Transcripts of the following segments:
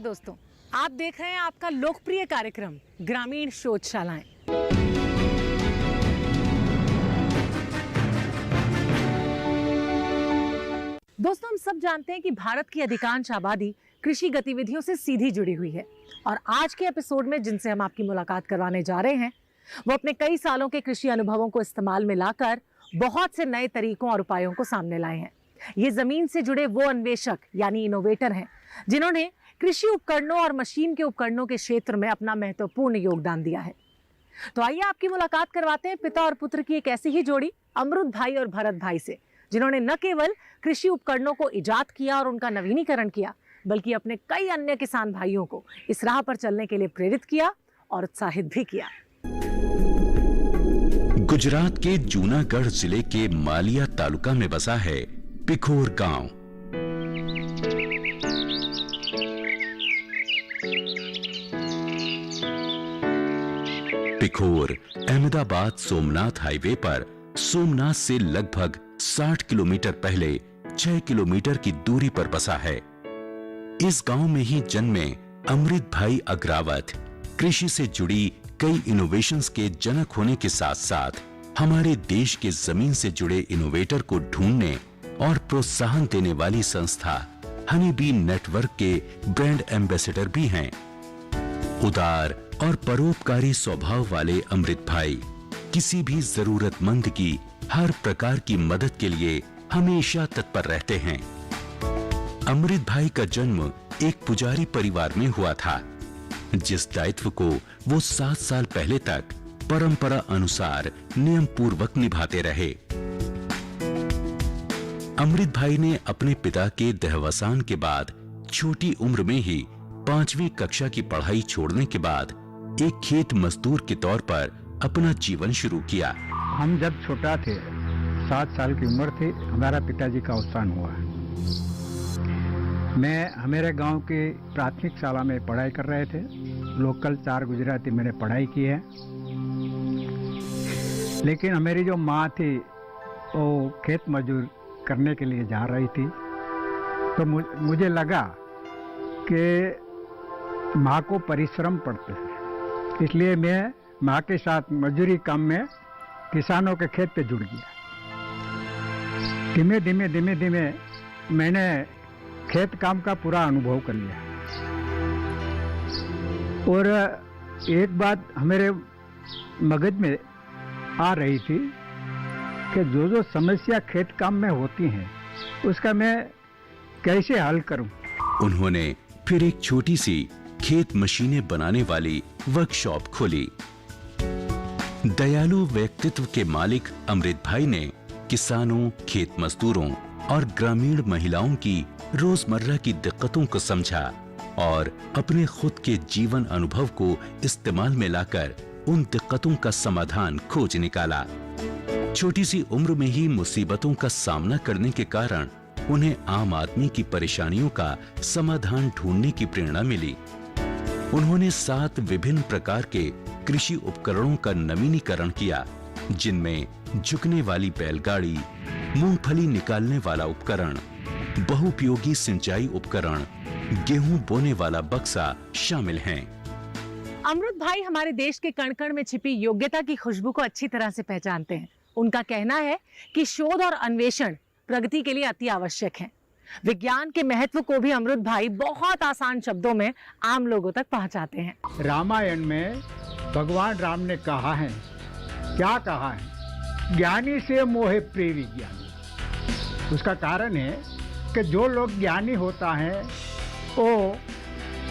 दोस्तों, आप देख रहे हैं आपका लोकप्रिय कार्यक्रम ग्रामीण शोधशालाएं। दोस्तों, हम सब जानते हैं कि भारत की अधिकांश आबादी कृषि गतिविधियों से सीधी जुड़ी हुई है और आज के एपिसोड में जिनसे हम आपकी मुलाकात करवाने जा रहे हैं वो अपने कई सालों के कृषि अनुभवों को इस्तेमाल में लाकर बहुत से नए तरीकों और उपायों को सामने लाए हैं। ये जमीन से जुड़े वो अन्वेषक यानी इनोवेटर हैं जिन्होंने कृषि उपकरणों और मशीन के उपकरणों के क्षेत्र में अपना महत्वपूर्ण योगदान दिया है। तो आइए आपकी मुलाकात करवाते हैं पिता और पुत्र की एक ऐसी ही जोड़ी अमृत भाई और भरत भाई से, जिन्होंने न केवल कृषि उपकरणों को इजाद किया और उनका नवीनीकरण किया, बल्कि अपने कई अन्य किसान भाइयों को इस राह पर चलने के लिए प्रेरित किया और उत्साहित भी किया। गुजरात के जूनागढ़ जिले के मालिया तालुका में बसा है पिखोर गांव। पिखोर अहमदाबाद सोमनाथ हाईवे पर सोमनाथ से लगभग 60 किलोमीटर पहले 6 किलोमीटर की दूरी पर बसा है। इस गांव में ही जन्मे अमृत भाई अग्रावत कृषि से जुड़ी कई इनोवेशंस के जनक होने के साथ साथ हमारे देश के जमीन से जुड़े इनोवेटर को ढूंढने और प्रोत्साहन देने वाली संस्था हनी बी नेटवर्क के ब्रांड एम्बेसडर भी हैं। उदार और परोपकारी स्वभाव वाले अमृत भाई किसी भी जरूरतमंद की हर प्रकार की मदद के लिए हमेशा तत्पर रहते हैं। अमृत भाई का जन्म एक पुजारी परिवार में हुआ था, जिस दायित्व को वो 7 साल पहले तक परंपरा अनुसार नियम पूर्वक निभाते रहे। अमृत भाई ने अपने पिता के देहावसान के बाद छोटी उम्र में ही 5वीं कक्षा की पढ़ाई छोड़ने के बाद एक खेत मजदूर के तौर पर अपना जीवन शुरू किया। हम जब छोटा थे, 7 साल की उम्र थी, हमारा पिताजी का अवसान हुआ। मैं हमारे गांव के प्राथमिक शाला में पढ़ाई कर रहे थे। लोकल 4 गुजराती मैंने पढ़ाई की है, लेकिन हमारी जो माँ थी वो खेत मजदूर करने के लिए जा रही थी। तो मुझे लगा कि माँ को परिश्रम पड़ते हैं, इसलिए मैं माँ के साथ मजदूरी काम में किसानों के खेत पे जुड़ गया। धीमे धीमे मैंने खेत काम का पूरा अनुभव कर लिया। और एक बात हमारे मगज में आ रही थी कि जो समस्या खेत काम में होती हैं उसका मैं कैसे हल करूं। उन्होंने फिर एक छोटी सी खेत मशीनें बनाने वाली वर्कशॉप खोली। दयालु व्यक्तित्व के मालिक अमृत भाई ने किसानों, खेत मजदूरों और ग्रामीण महिलाओं की रोजमर्रा की दिक्कतों को समझा और अपने खुद के जीवन अनुभव को इस्तेमाल में लाकर उन दिक्कतों का समाधान खोज निकाला। छोटी सी उम्र में ही मुसीबतों का सामना करने के कारण उन्हें आम आदमी की परेशानियों का समाधान ढूंढने की प्रेरणा मिली। उन्होंने 7 विभिन्न प्रकार के कृषि उपकरणों का नवीनीकरण किया, जिनमें झुकने वाली बैलगाड़ी, मूंगफली निकालने वाला उपकरण, बहुउपयोगी सिंचाई उपकरण, गेहूं बोने वाला बक्सा शामिल हैं। अमृत भाई हमारे देश के कण कण में छिपी योग्यता की खुशबू को अच्छी तरह से पहचानते हैं। उनका कहना है कि शोध और अन्वेषण प्रगति के लिए अति आवश्यक है। विज्ञान के महत्व को भी अमृत भाई बहुत आसान शब्दों में आम लोगों तक पहुंचाते हैं। रामायण में भगवान राम ने कहा है, क्या कहा है? ज्ञानी से मोहे प्रिय विज्ञानी। उसका कारण है कि जो लोग ज्ञानी होता है वो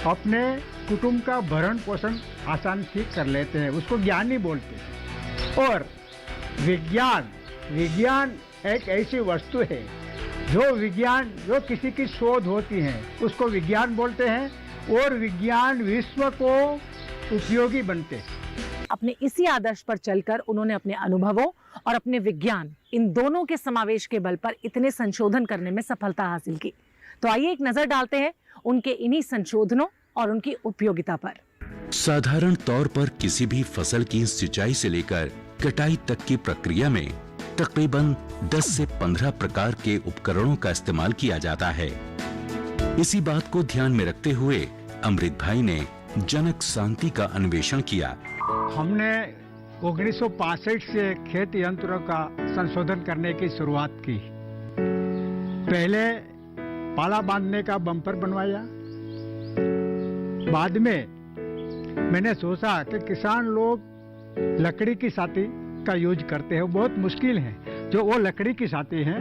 अपने कुटुंब का भरण पोषण आसान ठीक कर लेते हैं, उसको ज्ञानी बोलते हैं। और विज्ञान एक ऐसी वस्तु है जो किसी की शोध होती है उसको विज्ञान बोलते हैं और विज्ञान विश्व को उपयोगी बनते हैं। अपने इसी आदर्श पर चलकर उन्होंने अपने अनुभवों और अपने विज्ञान, इन दोनों के समावेश के बल पर इतने संशोधन करने में सफलता हासिल की। तो आइए एक नजर डालते हैं उनके इन्हीं संशोधनों और उनकी उपयोगिता पर। साधारण तौर पर किसी भी फसल की सिंचाई से लेकर कटाई तक की प्रक्रिया में तकरीबन 10 से 15 प्रकार के उपकरणों का इस्तेमाल किया जाता है। इसी बात को ध्यान में रखते हुए अमृत भाई ने जनक शांति का अन्वेषण किया। हमने 1965 से खेत यंत्रों का संशोधन करने की शुरुआत की। पहले पाला बांधने का बम्पर बनवाया। बाद में मैंने सोचा कि किसान लोग लकड़ी की साथी का यूज करते हैं, बहुत मुश्किल है। जो वो लकड़ी की साथी है,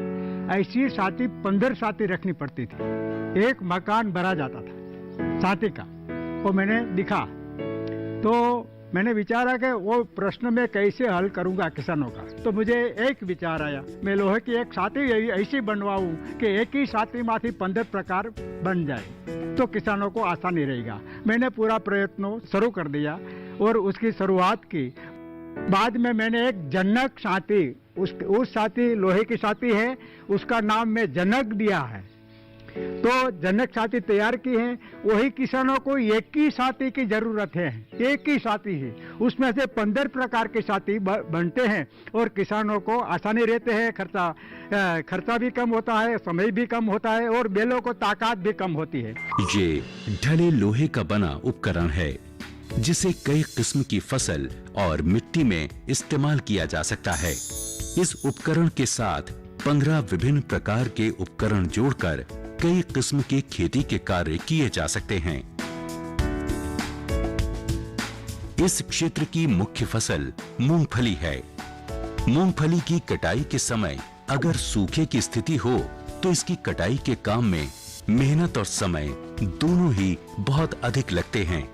ऐसी साथी 15 साथी रखनी पड़ती थी, एक मकान भरा जाता था साथी का। वो मैंने दिखा तो मैंने विचारा कि वो प्रश्न मैं कैसे हल करूंगा किसानों का। तो मुझे एक विचार आया, मैं लोहे की एक साथी ऐसी बनवाऊं कि एक ही साथी माथी 15 प्रकार बन जाए, तो किसानों को आसानी रहेगा। मैंने पूरा प्रयत्न शुरू कर दिया और उसकी शुरुआत की। बाद में मैंने एक जनक साथी, उस साथी लोहे की साथी है, उसका नाम मैं जनक दिया है। तो जनक साथी तैयार की है। वही किसानों को एक ही साथी की जरूरत है, एक ही साथी है। उसमें से 15 प्रकार के साथी बनते हैं और किसानों को आसानी रहते हैं। खर्चा भी कम होता है, समय भी कम होता है और बैलों को ताकत भी कम होती है। ये ढले लोहे का बना उपकरण है जिसे कई किस्म की फसल और मिट्टी में इस्तेमाल किया जा सकता है। इस उपकरण के साथ 15 विभिन्न प्रकार के उपकरण जोड़कर कई किस्म के खेती के कार्य किए जा सकते हैं। इस क्षेत्र की मुख्य फसल मूंगफली है। मूंगफली की कटाई के समय अगर सूखे की स्थिति हो तो इसकी कटाई के काम में मेहनत और समय दोनों ही बहुत अधिक लगते हैं।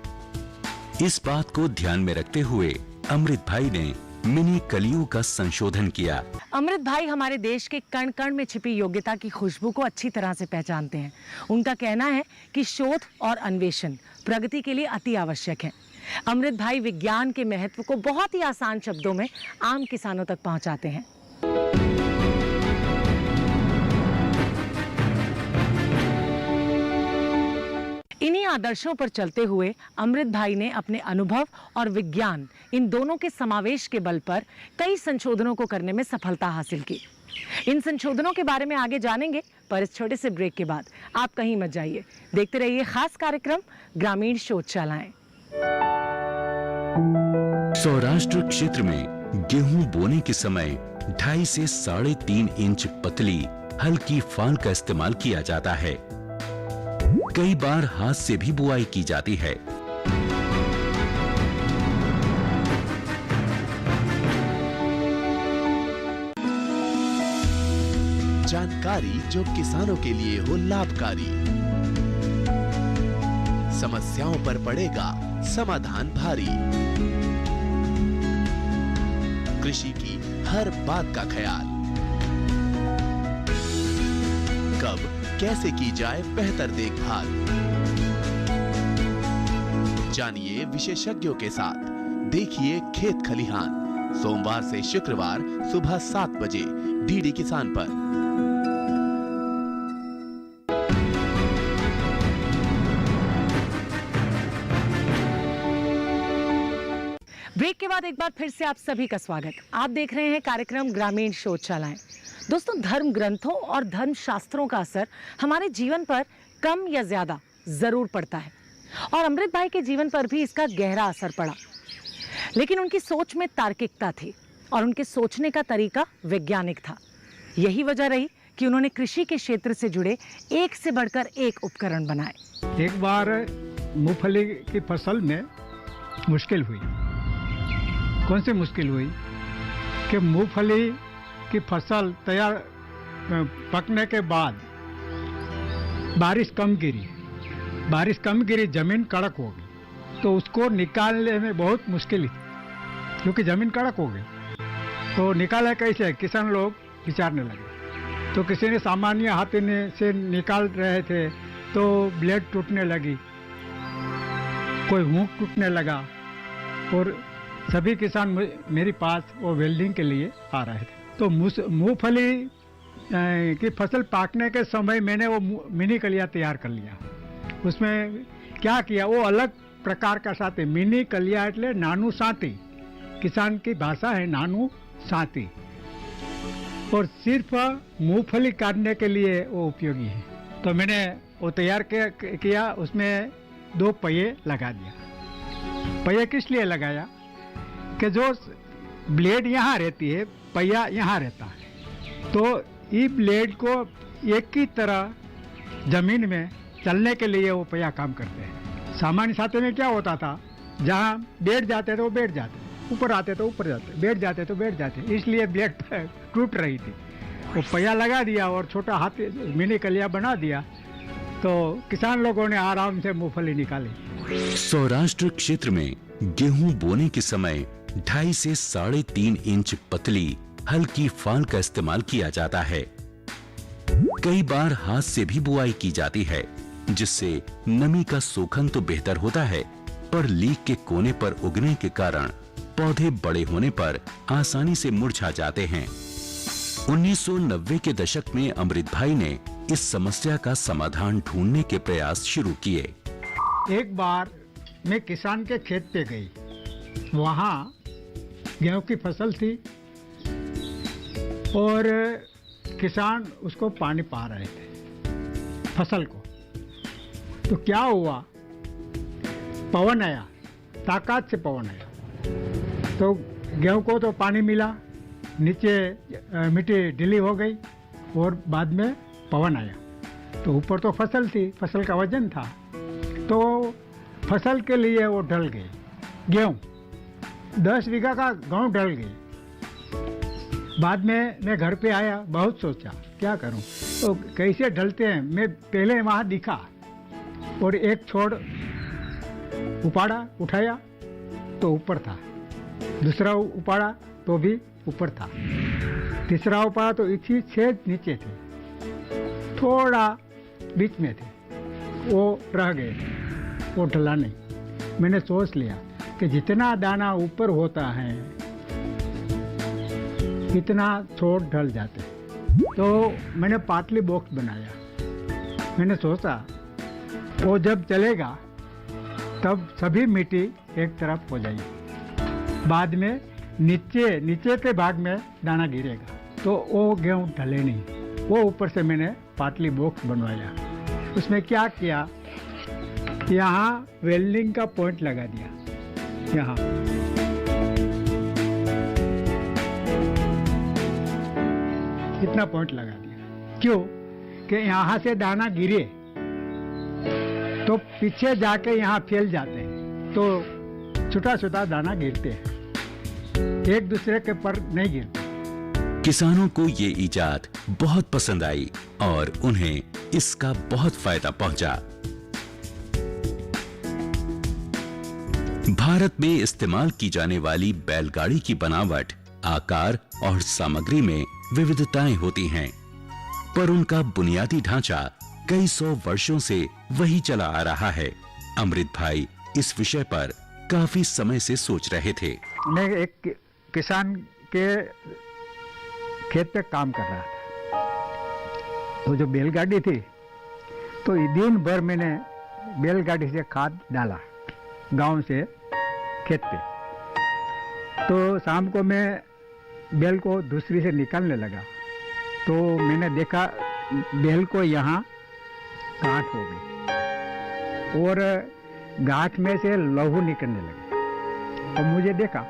इस बात को ध्यान में रखते हुए अमृत भाई ने मिनी कलियों का संशोधन किया। अमृत भाई हमारे देश के कण कण में छिपी योग्यता की खुशबू को अच्छी तरह से पहचानते हैं। उनका कहना है कि शोध और अन्वेषण प्रगति के लिए अति आवश्यक है। अमृत भाई विज्ञान के महत्व को बहुत ही आसान शब्दों में आम किसानों तक पहुंचाते हैं। इन्हीं आदर्शों पर चलते हुए अमृत भाई ने अपने अनुभव और विज्ञान, इन दोनों के समावेश के बल पर कई संशोधनों को करने में सफलता हासिल की। इन संशोधनों के बारे में आगे जानेंगे, पर इस छोटे से ब्रेक के बाद आप कहीं मत जाइए। देखते रहिए खास कार्यक्रम ग्रामीण शोधशालाएं। सौराष्ट्र क्षेत्र में गेहूं बोने के समय 2.5 से 3.5 इंच पतली हल्की फाल का इस्तेमाल किया जाता है। कई बार हाथ से भी बुआई की जाती है। जानकारी जो किसानों के लिए हो लाभकारी, समस्याओं पर पड़ेगा समाधान भारी। कृषि की हर बात का ख्याल, कब कैसे की जाए बेहतर देखभाल, जानिए विशेषज्ञों के साथ। देखिए खेत खलिहान, सोमवार से शुक्रवार सुबह 7 बजे डीडी किसान पर। ब्रेक के बाद एक बार फिर से आप सभी का स्वागत। आप देख रहे हैं कार्यक्रम ग्रामीण शोधशालाएं। दोस्तों, धर्म ग्रंथों और धर्म शास्त्रों का असर हमारे जीवन पर कम या ज्यादा जरूर पड़ता है और अमृत भाई के जीवन पर भी इसका गहरा असर पड़ा। लेकिन उनकी सोच में तार्किकता थी और उनके सोचने का तरीका वैज्ञानिक था। यही वजह रही कि उन्होंने कृषि के क्षेत्र से जुड़े एक से बढ़कर एक उपकरण बनाए। एक बार मूंगफली की फसल में मुश्किल हुई। कौन सी मुश्किल हुई कि मूंगफली की फसल तैयार पकने के बाद बारिश कम गिरी, जमीन कड़क हो गई, तो उसको निकालने में बहुत मुश्किल थी क्योंकि जमीन कड़क हो गई। तो निकाला कैसे, किसान लोग विचारने लगे। तो किसी ने सामान्य हाथ से निकाल रहे थे तो ब्लेड टूटने लगी, कोई हुक टूटने लगा और सभी किसान मेरे पास वो वेल्डिंग के लिए आ रहे थे। तो मूंगफली की फसल पाकने के समय मैंने वो मिनी कलिया तैयार कर लिया। उसमें क्या किया, वो अलग प्रकार का साथी, मिनी कलिया એટલે नानू साथी, किसान की भाषा है नानू साथी, और सिर्फ मूंगफली काटने के लिए वो उपयोगी है। तो मैंने वो तैयार किया। उसमें 2 पहिए लगा दिया। पहिया किस लिए लगाया कि जो ब्लेड यहाँ रहती है, पहिया यहाँ रहता है, तो इस ब्लेड को एक ही तरह जमीन में चलने के लिए वो पहिया काम करते हैं। सामान्य साथे में क्या होता था, जहाँ बैठ जाते तो वो बैठ जाते, ऊपर आते तो ऊपर जाते, बैठ जाते तो बैठ जाते, इसलिए ब्लेड टूट रही थी। वो पहिया लगा दिया और छोटा हाथ मिनी कलिया बना दिया, तो किसान लोगों ने आराम से मूंगफली निकाली। सौराष्ट्र क्षेत्र में गेहूं बोने के समय 2.5 से 3.5 इंच पतली हल्की फाल का इस्तेमाल किया जाता है। कई बार हाथ से भी बुआई की जाती है, जिससे नमी का सोखन तो बेहतर होता है, पर लीक के कोने पर उगने के कारण पौधे बड़े होने पर आसानी से मुरझा जाते हैं। 1990 के दशक में अमृत भाई ने इस समस्या का समाधान ढूंढने के प्रयास शुरू किए। एक बार मैं किसान के खेत पे गई, वहाँ गेहूं की फसल थी और किसान उसको पानी पा रहे थे फसल को। तो क्या हुआ, पवन आया, ताकत से पवन आया, तो गेहूं को तो पानी मिला, नीचे मिट्टी ढीली हो गई और बाद में पवन आया, तो ऊपर तो फसल थी, फसल का वजन था, तो फसल के लिए वो ढल गई। गेहूं 10 बीघा का गेहूं ढल गई। बाद में मैं घर पे आया, बहुत सोचा क्या करूं, तो कैसे ढलते हैं। मैं पहले वहाँ दिखा और एक छोड़ उपाड़ा, उठाया तो ऊपर था, दूसरा उपाड़ा तो भी ऊपर था, तीसरा उपाड़ा तो इसी छेद नीचे थे, थोड़ा बीच में थे, वो रह गए, वो ढला नहीं। मैंने सोच लिया कि जितना दाना ऊपर होता है इतना छोड़ ढल जाते हैं। तो मैंने पाटली बॉक्स बनाया। मैंने सोचा वो जब चलेगा तब सभी मिट्टी एक तरफ हो जाएगी, बाद में नीचे के भाग में दाना गिरेगा, तो वो गेहूँ ढले नहीं। वो ऊपर से मैंने पाटली बॉक्स बनवाया। उसमें क्या किया, यहाँ वेल्डिंग का पॉइंट लगा दिया, यहाँ इतना पॉइंट लगा दिया। क्यों कि यहाँ से दाना गिरे तो पीछे जाके यहाँ फैल जाते हैं, तो छोटा छोटा दाना गिरते हैं, एक दूसरे के पर नहीं गिरते। किसानों को ये इजाद बहुत पसंद आई और उन्हें इसका बहुत फायदा पहुंचा। भारत में इस्तेमाल की जाने वाली बैलगाड़ी की बनावट, आकार और सामग्री में विविधताएं होती हैं, पर उनका बुनियादी ढांचा कई 100 वर्षों से वही चला आ रहा है। अमृत भाई इस विषय पर काफी समय से सोच रहे थे। मैं एक किसान के खेत पे काम कर रहा था, तो जो बैलगाड़ी थी, तो दिन भर मैंने बैलगाड़ी से खाद डाला गांव से खेत पे। तो शाम को मैं बैल को दूसरी से निकालने लगा, तो मैंने देखा बैल को यहाँ गांठ हो गई और गांठ में से लहू निकलने लगे। और मुझे देखा,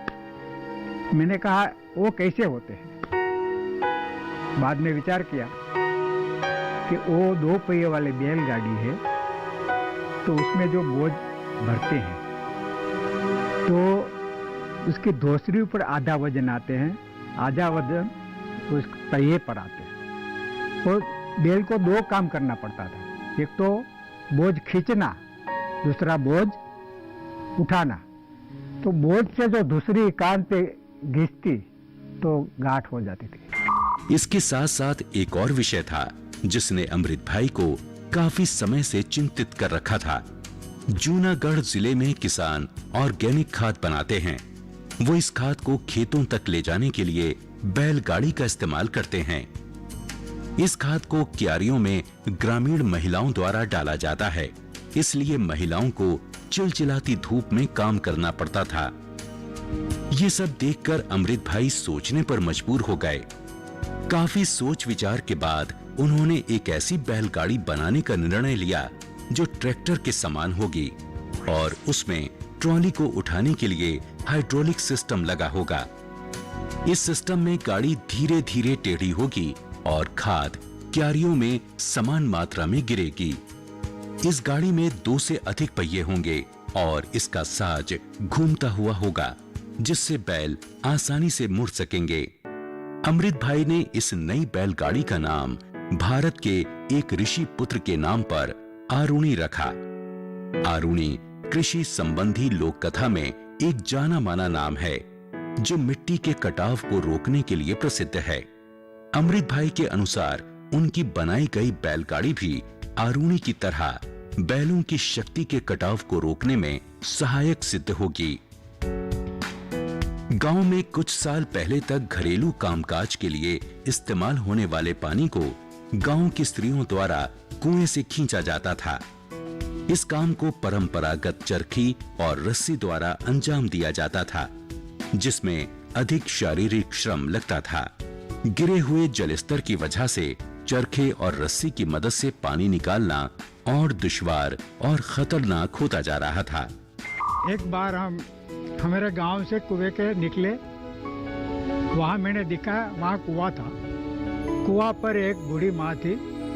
मैंने कहा वो कैसे होते हैं। बाद में विचार किया कि वो 2 पहिए वाली बैलगाड़ी है, तो उसमें जो बोझ भरते हैं तो उसकी दूसरी ऊपर आधा वजन आते हैं, आधा वजन उस पहिए पर आते हैं। और बैल को 2 काम करना पड़ता था, एक तो बोझ खींचना, दूसरा बोझ उठाना। तो बोझ से जो दूसरी कान पे घिसती तो गांठ हो जाती थी। इसके साथ साथ एक और विषय था जिसने अमृत भाई को काफी समय से चिंतित कर रखा था। जूनागढ़ जिले में किसान ऑर्गेनिक खाद बनाते हैं। वो इस खाद को खेतों तक ले जाने के लिए बैलगाड़ी का इस्तेमाल करते हैं। इस खाद को क्यारियों में ग्रामीण महिलाओं द्वारा डाला जाता है, इसलिए महिलाओं को चिलचिलाती धूप में काम करना पड़ता था। ये सब देखकर अमृत भाई सोचने पर मजबूर हो गए। काफी सोच विचार के बाद उन्होंने एक ऐसी बैलगाड़ी बनाने का निर्णय लिया जो ट्रैक्टर के समान होगी और उसमें ट्रॉली को उठाने के लिए हाइड्रोलिक सिस्टम लगा होगा। इस सिस्टम में गाड़ी धीरे धीरे टेढ़ी होगी और खाद क्यारियों में समान मात्रा में गिरेगी। इस गाड़ी में 2 से अधिक पहिए होंगे और इसका साज घूमता हुआ होगा, जिससे बैल आसानी से मुड़ सकेंगे। अमृत भाई ने इस नई बैलगाड़ी का नाम भारत के एक ऋषि पुत्र के नाम पर आरुणी रखा। आरुणी कृषि संबंधी लोक कथा में एक जाना माना नाम है, जो मिट्टी के कटाव को रोकने के लिए प्रसिद्ध है। अमृत भाई के अनुसार उनकी बनाई गई बैलगाड़ी भी आरुणी की तरह बैलों की शक्ति के कटाव को रोकने में सहायक सिद्ध होगी। गांव में कुछ साल पहले तक घरेलू कामकाज के लिए इस्तेमाल होने वाले पानी को गांव की स्त्रियों द्वारा कुएं से खींचा जाता था। इस काम को परंपरागत चरखी और रस्सी द्वारा अंजाम दिया जाता था, जिसमें अधिक शारीरिक श्रम लगता था। गिरे हुए जलस्तर की वजह से चरखे और रस्सी की मदद से पानी निकालना और दुश्वार और खतरनाक होता जा रहा था। एक बार हम हमारे गांव से कुएं के निकले, वहाँ मैंने देखा वहाँ कुआं था। कुआं पर एक बूढ़ी माँ थी,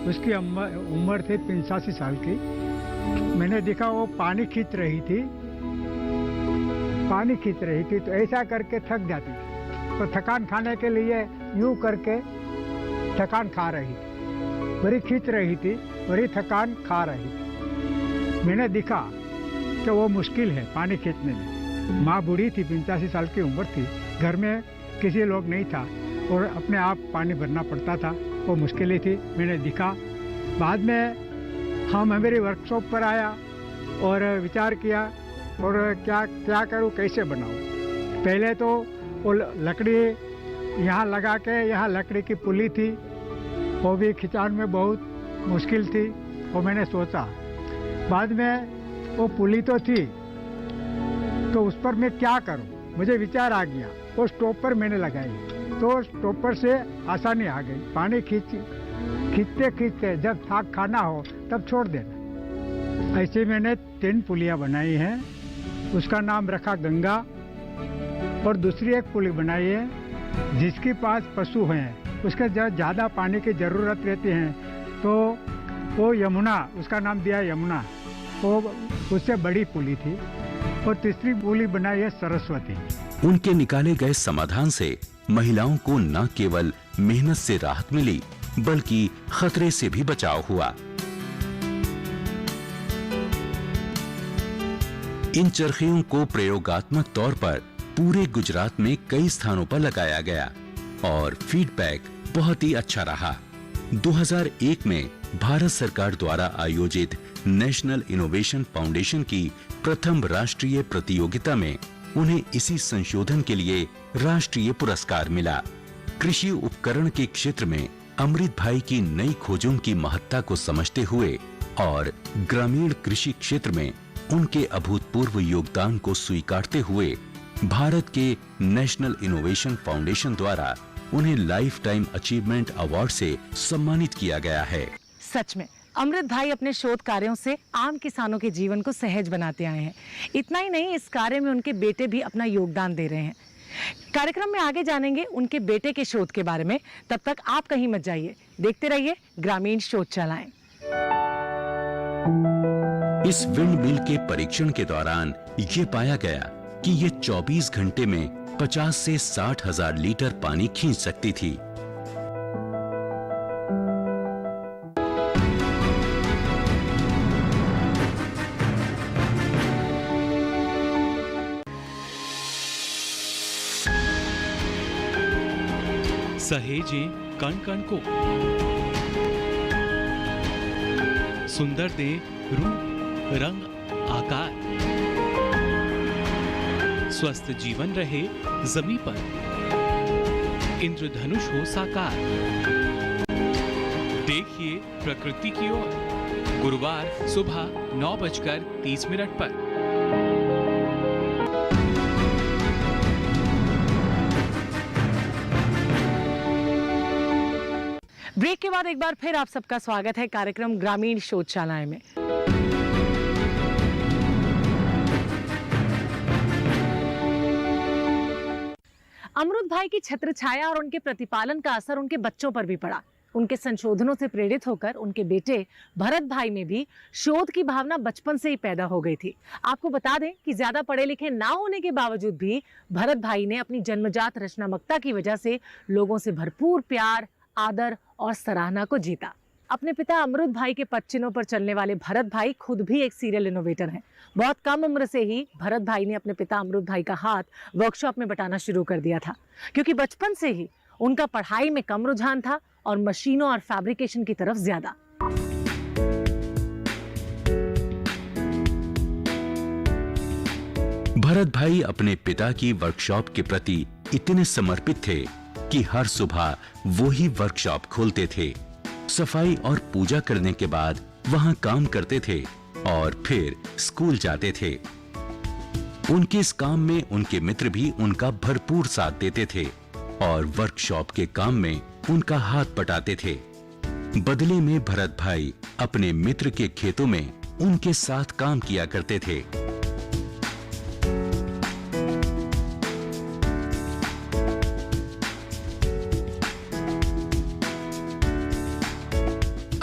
उसकी उम्र थी 85 साल की। मैंने देखा वो पानी खींच रही थी तो ऐसा करके थक जाती थी, तो थकान खाने के लिए यूं करके थकान खा रही थी, बड़ी खींच रही थी, बड़ी थकान खा रही थी। मैंने देखा कि वो मुश्किल है पानी खींचने में। माँ बूढ़ी थी, 85 साल की उम्र थी, घर में किसी लोग नहीं था और अपने आप पानी भरना पड़ता था, वो मुश्किल थी। मैंने देखा। बाद में हम मेरी वर्कशॉप पर आया और विचार किया और क्या करूँ, कैसे बनाऊँ। पहले तो वो लकड़ी यहाँ लगा के, यहाँ लकड़ी की पुली थी, वो भी खिंचान में बहुत मुश्किल थी, वो मैंने सोचा। बाद में वो पुली तो थी, तो उस पर मैं क्या करूं, मुझे विचार आ गया। वो स्टॉपर मैंने लगाई, तो स्टॉपर से आसानी आ गई। पानी खींचते खींचते जब थाक खाना हो तब छोड़ देना। ऐसे मैंने 3 पुलियां बनाई हैं। उसका नाम रखा गंगा। और दूसरी एक पुली बनाई है जिसके पास पशु हैं, उसके जब ज़्यादा पानी की ज़रूरत रहती है तो वो यमुना, उसका नाम दिया यमुना। वो उससे बड़ी पुली थी। और तीसरी पुली बनाई है सरस्वती। उनके निकाले गए समाधान से महिलाओं को न केवल मेहनत से राहत मिली, बल्कि खतरे से भी बचाव हुआ। इन चरखियों को प्रयोगात्मक तौर पर पूरे गुजरात में कई स्थानों पर लगाया गया और फीडबैक बहुत ही अच्छा रहा। 2001 में भारत सरकार द्वारा आयोजित नेशनल इनोवेशन फाउंडेशन की प्रथम राष्ट्रीय प्रतियोगिता में उन्हें इसी संशोधन के लिए राष्ट्रीय पुरस्कार मिला। कृषि उपकरण के क्षेत्र में अमृत भाई की नई खोजों की महत्ता को समझते हुए और ग्रामीण कृषि क्षेत्र में उनके अभूतपूर्व योगदान को स्वीकारते हुए भारत के नेशनल इनोवेशन फाउंडेशन द्वारा उन्हें लाइफ टाइम अचीवमेंट अवार्ड से सम्मानित किया गया है। सच में अमृत भाई अपने शोध कार्यों से आम किसानों के जीवन को सहज बनाते आए हैं। इतना ही नहीं, इस कार्य में उनके बेटे भी अपना योगदान दे रहे हैं। कार्यक्रम में आगे जानेंगे उनके बेटे के शोध के बारे में। तब तक आप कहीं मत जाइए, देखते रहिए ग्रामीण शोध चलाएं। इस विंड मिल के परीक्षण के दौरान ये पाया गया कि ये 24 घंटे में 50 से 60 हजार लीटर पानी खींच सकती थी। सहेजें कण कण को, सुंदर दे रूप रंग आकार, स्वस्थ जीवन रहे जमी पर, इंद्रधनुष हो साकार। देखिए प्रकृति की ओर, गुरुवार सुबह 9:30 पर। ब्रेक के बाद एक बार फिर आप सबका स्वागत है कार्यक्रम ग्रामीण शोधशालाएं में। अमरुद भाई की छत्र छाया और उनके प्रतिपालन का असर उनके बच्चों पर भी पड़ा। उनके संशोधनों से प्रेरित होकर उनके बेटे भरत भाई में भी शोध की भावना बचपन से ही पैदा हो गई थी। आपको बता दें कि ज्यादा पढ़े लिखे ना होने के बावजूद भी भरत भाई ने अपनी जन्मजात रचनात्मकता की वजह से लोगों से भरपूर प्यार, आदर और सराहना को जीता। अपने पिता अमरुद भाई के पद चिन्हों पर चलने वाले भरत भाई खुद भी एक सीरियल इनोवेटर हैं। बहुत कम उम्र से ही भरत भाई ने अपने पिता अमरुद भाई का हाथ वर्कशॉप में बटाना शुरू कर दिया था, क्योंकि बचपन से ही उनका पढ़ाई में कम रुझान था और मशीनों और फैब्रिकेशन की तरफ ज्यादा। भरत भाई अपने पिता की वर्कशॉप के प्रति इतने समर्पित थे कि हर सुबह वो ही वर्कशॉप खोलते थे। सफाई और पूजा करने के बाद वहां काम करते थे और फिर स्कूल जाते थे। उनके इस काम में उनके मित्र भी उनका भरपूर साथ देते थे और वर्कशॉप के काम में उनका हाथ बटाते थे। बदले में भरत भाई अपने मित्र के खेतों में उनके साथ काम किया करते थे।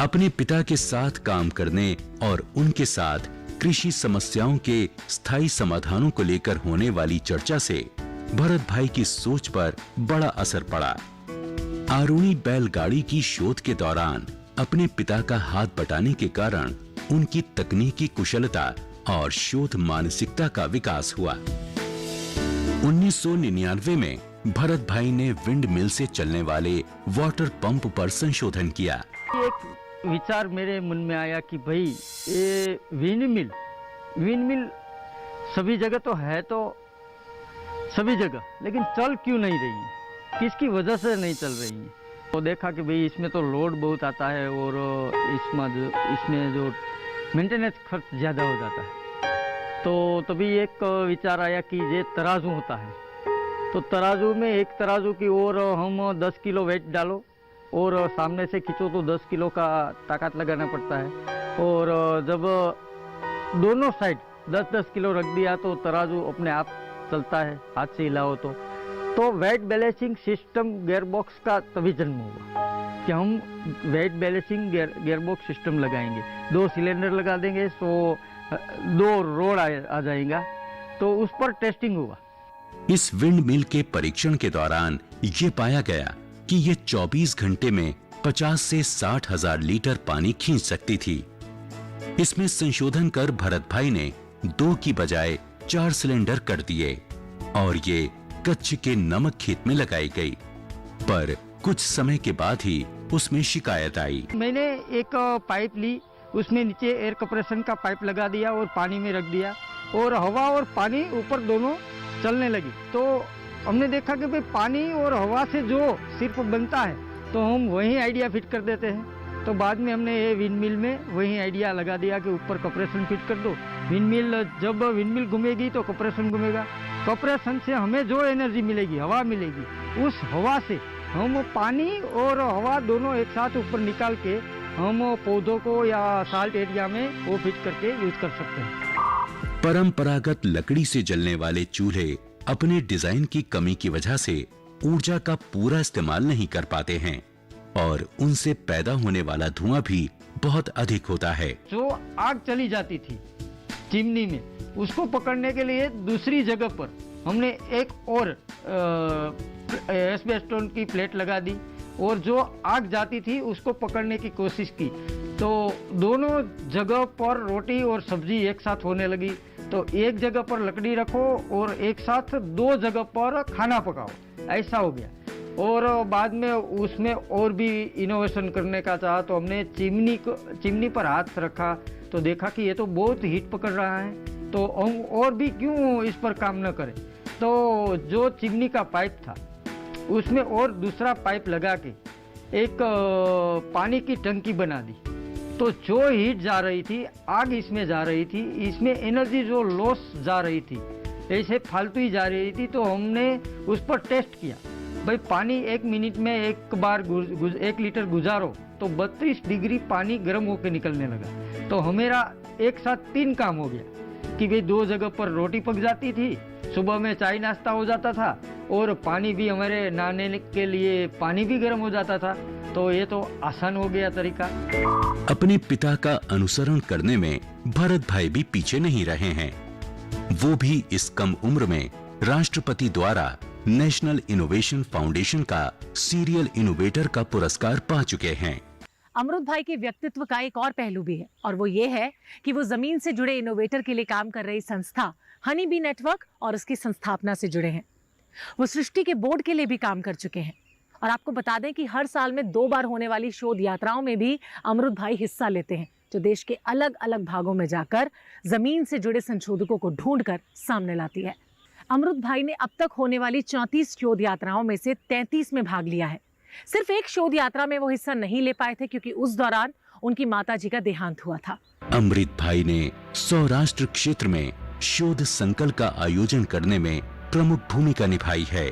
अपने पिता के साथ काम करने और उनके साथ कृषि समस्याओं के स्थायी समाधानों को लेकर होने वाली चर्चा से भरत भाई की सोच पर बड़ा असर पड़ा। आरुणी बैलगाड़ी की शोध के दौरान अपने पिता का हाथ बटाने के कारण उनकी तकनीकी कुशलता और शोध मानसिकता का विकास हुआ। 1999 में भरत भाई ने विंड मिल से चलने वाले वाटर पंप पर संशोधन किया। एक विचार मेरे मन में आया कि भाई ये विंड मिल सभी जगह तो है, तो सभी जगह, लेकिन चल क्यों नहीं रही है, किसकी वजह से नहीं चल रही है। तो देखा कि भाई इसमें तो लोड बहुत आता है और इसमें जो मेंटेनेंस खर्च ज़्यादा हो जाता है। तो तभी एक विचार आया कि ये तराजू होता है, तो तराजू में एक तराजू की ओर हम 10 किलो वेट डालो और सामने से खींचो तो 10 किलो का ताकत लगाना पड़ता है। और जब दोनों साइड 10-10 किलो रख दिया तो तराजू अपने आप चलता है, हाथ से हिलाओ तो वेट बैलेंसिंग सिस्टम गियरबॉक्स का तभी जन्म हुआ कि हम वेट बैलेंसिंग गियरबॉक्स सिस्टम लगाएंगे। 2 सिलेंडर लगा देंगे तो 2 रोड आ जाएगा। तो उस पर टेस्टिंग हुआ। इस विंड मिल के परीक्षण के दौरान ये पाया गया कि ये 24 घंटे में 50 से 60 हजार लीटर पानी खींच सकती थी। इसमें संशोधन कर भरत भाई ने 2 की बजाय 4 सिलेंडर कर दिए और ये कच्छ के नमक खेत में लगाई गई। पर कुछ समय के बाद ही उसमें शिकायत आई। मैंने एक पाइप ली, उसमें नीचे एयर कंप्रेशन का पाइप लगा दिया और पानी में रख दिया और हवा और पानी ऊपर दोनों चलने लगी। तो हमने देखा कि भाई पानी और हवा से जो सिर्फ बनता है तो हम वही आइडिया फिट कर देते हैं। तो बाद में हमने ये विंड मिल में वही आइडिया लगा दिया कि ऊपर कंप्रेशन फिट कर दो। विंड मिल जब विंड मिल घूमेगी तो कंप्रेशन घूमेगा, कंप्रेशन से हमें जो एनर्जी मिलेगी, हवा मिलेगी, उस हवा से हम पानी और हवा दोनों एक साथ ऊपर निकाल के हम पौधों को या साल्ट एरिया में वो फिट करके यूज कर सकते हैं। परंपरागत लकड़ी से जलने वाले चूल्हे अपने डिजाइन की कमी की वजह से ऊर्जा का पूरा इस्तेमाल नहीं कर पाते हैं और उनसे पैदा होने वाला धुआं भी बहुत अधिक होता है। जो आग चली जाती थी चिमनी में, उसको पकड़ने के लिए दूसरी जगह पर हमने एक और एस्बेस्टोन की प्लेट लगा दी और जो आग जाती थी उसको पकड़ने की कोशिश की। तो दोनों जगह पर रोटी और सब्जी एक साथ होने लगी। तो एक जगह पर लकड़ी रखो और एक साथ 2 जगह पर खाना पकाओ, ऐसा हो गया। और बाद में उसमें और भी इनोवेशन करने का चाहा तो हमने चिमनी पर हाथ रखा तो देखा कि ये तो बहुत हीट पकड़ रहा है, तो हम और भी क्यों इस पर काम न करें। तो जो चिमनी का पाइप था उसमें और दूसरा पाइप लगा के एक पानी की टंकी बना दी। तो जो हीट जा रही थी, आग इसमें जा रही थी, इसमें एनर्जी जो लॉस जा रही थी, ऐसे फालतू ही जा रही थी। तो हमने उस पर टेस्ट किया, भाई पानी 1 मिनट में एक बार 1 लीटर गुजारो तो 32 डिग्री पानी गर्म होकर निकलने लगा। तो हमारा एक साथ 3 काम हो गया कि भाई 2 जगह पर रोटी पक जाती थी, सुबह में चाय नाश्ता हो जाता था और पानी भी हमारे नहाने के लिए पानी भी गर्म हो जाता था। तो ये तो आसान हो गया तरीका। अपने पिता का अनुसरण करने में भरत भाई भी पीछे नहीं रहे हैं। वो भी इस कम उम्र में राष्ट्रपति द्वारा नेशनल इनोवेशन फाउंडेशन का सीरियल इनोवेटर का पुरस्कार पा चुके हैं। अमरुद भाई के व्यक्तित्व का एक और पहलू भी है, और वो ये है कि वो जमीन से जुड़े इनोवेटर के लिए काम कर रही संस्था हनी बी नेटवर्क और उसकी संस्थापना से जुड़े हैं। वो सृष्टि के बोर्ड के लिए भी काम कर चुके हैं। और आपको बता दें कि हर साल में 2 बार होने वाली शोध यात्राओं में भी अमरुद भाई हिस्सा लेते हैं, जो देश के अलग अलग भागों में जाकर जमीन से जुड़े संशोधकों को ढूंढकर सामने लाती है। अमरुद भाई ने अब तक होने वाली 34 शोध यात्राओं में से 33 में भाग लिया है। सिर्फ एक शोध यात्रा में वो हिस्सा नहीं ले पाए थे, क्योंकि उस दौरान उनकी माताजी का देहांत हुआ था। अमृत भाई ने सौराष्ट्र क्षेत्र में शोध संकल्प का आयोजन करने में प्रमुख भूमिका निभाई है।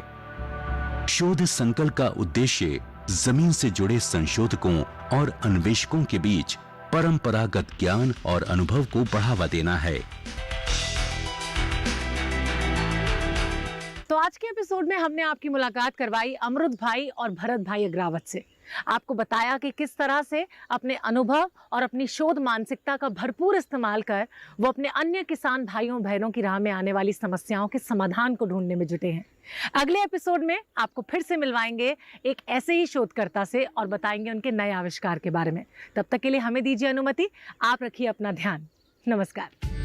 शोध संकल्प का उद्देश्य जमीन से जुड़े संशोधकों और अन्वेषकों के बीच परंपरागत ज्ञान और अनुभव को बढ़ावा देना है। तो आज के एपिसोड में हमने आपकी मुलाकात करवाई अमरुद भाई और भरत भाई अग्रावत से। आपको बताया कि किस तरह से अपने अनुभव और अपनी शोध मानसिकता का भरपूर इस्तेमाल कर वो अपने अन्य किसान भाइयों बहनों की राह में आने वाली समस्याओं के समाधान को ढूंढने में जुटे हैं। अगले एपिसोड में आपको फिर से मिलवाएंगे एक ऐसे ही शोधकर्ता से और बताएंगे उनके नए आविष्कार के बारे में। तब तक के लिए हमें दीजिए अनुमति। आप रखिए अपना ध्यान। नमस्कार।